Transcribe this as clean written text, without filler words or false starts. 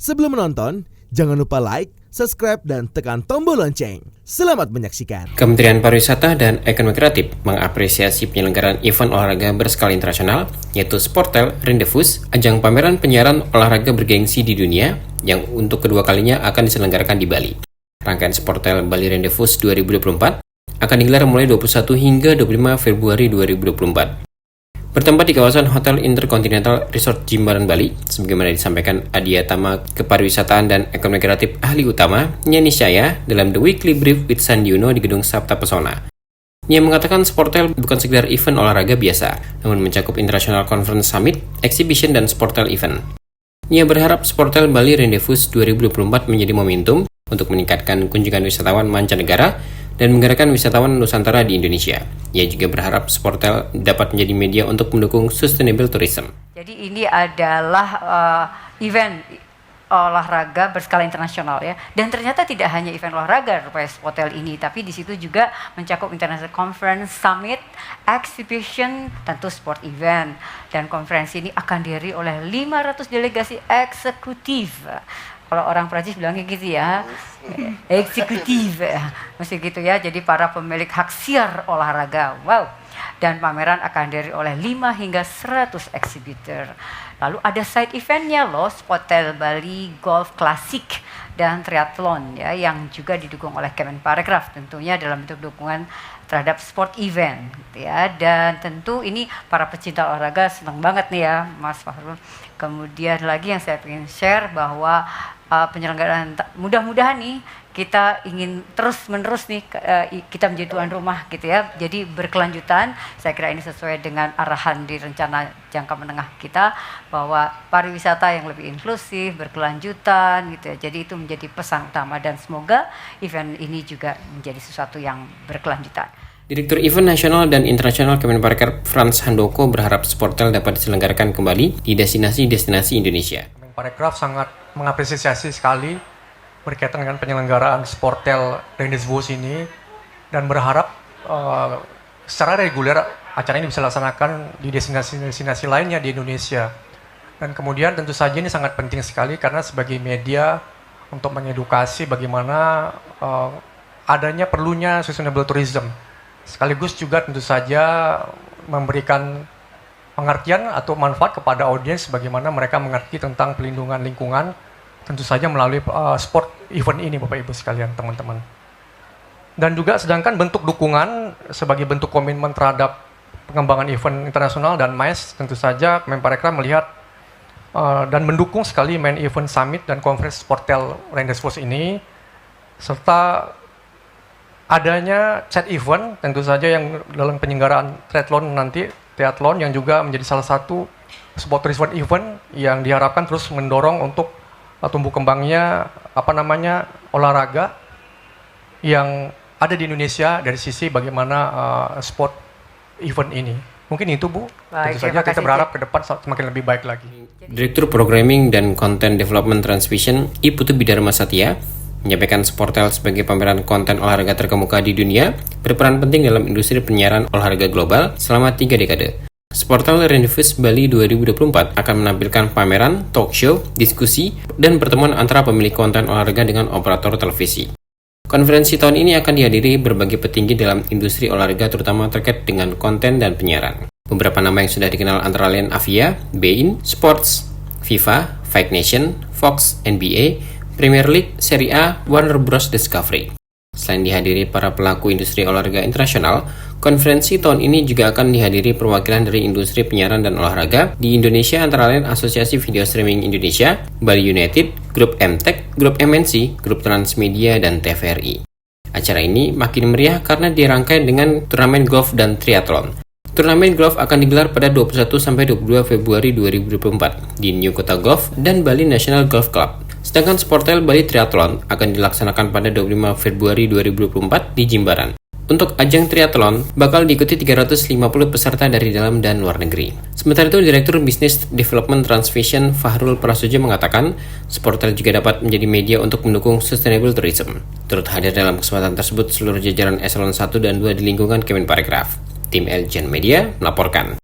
Sebelum menonton, jangan lupa like, subscribe, dan tekan tombol lonceng. Selamat menyaksikan. Kementerian Pariwisata dan Ekonomi Kreatif mengapresiasi penyelenggaraan event olahraga berskala internasional, yaitu Sportel Rendezvous, ajang pameran penyiaran olahraga bergengsi di dunia yang untuk kedua kalinya akan diselenggarakan di Bali. Rangkaian Sportel Bali Rendezvous 2024 akan digelar mulai 21 hingga 25 Februari 2024. Bertempat di kawasan Hotel Intercontinental Resort Jimbaran, Bali, sebagaimana disampaikan Adia Tama Kepariwisataan dan Ekonomi Kreatif Ahli Utama, Nia Niscaya, dalam The Weekly Brief with Sandi Uno di Gedung Sabta Pesona. Nia mengatakan Sportel bukan sekedar event olahraga biasa, namun mencakup International Conference Summit, Exhibition, dan Sportel Event. Nia berharap Sportel Bali Rendezvous 2024 menjadi momentum untuk meningkatkan kunjungan wisatawan mancanegara dan menggerakkan wisatawan Nusantara di Indonesia. Ia juga berharap Sportel dapat menjadi media untuk mendukung sustainable tourism. Jadi ini adalah event olahraga berskala internasional ya. Dan ternyata tidak hanya event olahraga rupanya Sportel ini, tapi di situ juga mencakup International Conference, Summit, Exhibition, tentu sport event. Dan konferensi ini akan dihadiri oleh 500 delegasi eksekutif. Kalau orang Prancis bilangnya gitu ya, eksekutif, mesti gitu ya. Jadi para pemilik hak siar olahraga, wow. Dan pameran akan dihadiri oleh 5 hingga 100 exhibitor. Lalu ada side eventnya loh, Sportel Bali Golf Classic dan Triathlon ya, yang juga didukung oleh Kemenparekraf, tentunya dalam bentuk dukungan terhadap sport event gitu ya. Dan tentu ini para pecinta olahraga senang banget nih ya Mas Fahrul. Kemudian lagi yang saya ingin share bahwa penyelenggaraan mudah-mudahan nih kita ingin terus-menerus nih kita menjadi tuan rumah gitu ya. Jadi berkelanjutan, saya kira ini sesuai dengan arahan di rencana jangka menengah kita bahwa pariwisata yang lebih inklusif, berkelanjutan gitu ya. Jadi itu menjadi pesan utama dan semoga event ini juga menjadi sesuatu yang berkelanjutan. Direktur Event Nasional dan Internasional Kemenparekraf Frans Handoko berharap Sportel dapat diselenggarakan kembali di destinasi-destinasi Indonesia. Kemenparekraf sangat mengapresiasi sekali berkaitan dengan penyelenggaraan Sportel Rendezvous ini dan berharap secara reguler acara ini bisa dilaksanakan di destinasi-destinasi lainnya di Indonesia. Dan kemudian tentu saja ini sangat penting sekali karena sebagai media untuk mengedukasi bagaimana adanya perlunya sustainable tourism. Sekaligus juga tentu saja memberikan pengertian atau manfaat kepada audiens bagaimana mereka mengerti tentang pelindungan lingkungan, tentu saja melalui sport event ini Bapak Ibu sekalian, teman-teman. Dan juga sedangkan bentuk dukungan sebagai bentuk komitmen terhadap pengembangan event internasional dan MICE, tentu saja Kemenparekraf melihat dan mendukung sekali main event summit dan conference Sportel Rendezvous ini, serta adanya set event tentu saja yang dalam penyelenggaraan triathlon yang juga menjadi salah satu sport event yang diharapkan terus mendorong untuk tumbuh kembangnya olahraga yang ada di Indonesia dari sisi bagaimana sport event ini. Mungkin itu Bu. Baik, tentu saja kita berharap ke depan semakin lebih baik lagi. Direktur Programming dan Content Development Transvision I Putu Bidharma Satya menyampaikan Sportel sebagai pameran konten olahraga terkemuka di dunia berperan penting dalam industri penyiaran olahraga global selama 3 dekade. Sportel Rendezvous Bali 2024 akan menampilkan pameran, talk show, diskusi, dan pertemuan antara pemilik konten olahraga dengan operator televisi. Konferensi tahun ini akan dihadiri berbagai petinggi dalam industri olahraga terutama terkait dengan konten dan penyiaran. Beberapa nama yang sudah dikenal antara lain Avia, Bein Sports, FIFA, Fight Nation, Fox, NBA, Premier League, Serie A, Warner Bros. Discovery. Selain dihadiri para pelaku industri olahraga internasional, konferensi tahun ini juga akan dihadiri perwakilan dari industri penyiaran dan olahraga di Indonesia antara lain Asosiasi Video Streaming Indonesia, Bali United, Grup MTech, Grup MNC, Grup Transmedia, dan TVRI. Acara ini makin meriah karena dirangkai dengan turnamen golf dan triathlon. Turnamen golf akan digelar pada 21-22 Februari 2024 di New Kota Golf dan Bali National Golf Club. Sedangkan Sportel Bali Triathlon akan dilaksanakan pada 25 Februari 2024 di Jimbaran. Untuk ajang triathlon, bakal diikuti 350 peserta dari dalam dan luar negeri. Sementara itu, Direktur Business Development Transvision Fahrul Prasojo mengatakan, Sportel juga dapat menjadi media untuk mendukung sustainable tourism. Turut hadir dalam kesempatan tersebut seluruh jajaran eselon 1 dan 2 di lingkungan Kemenparekraf. Tim Elgen Media melaporkan.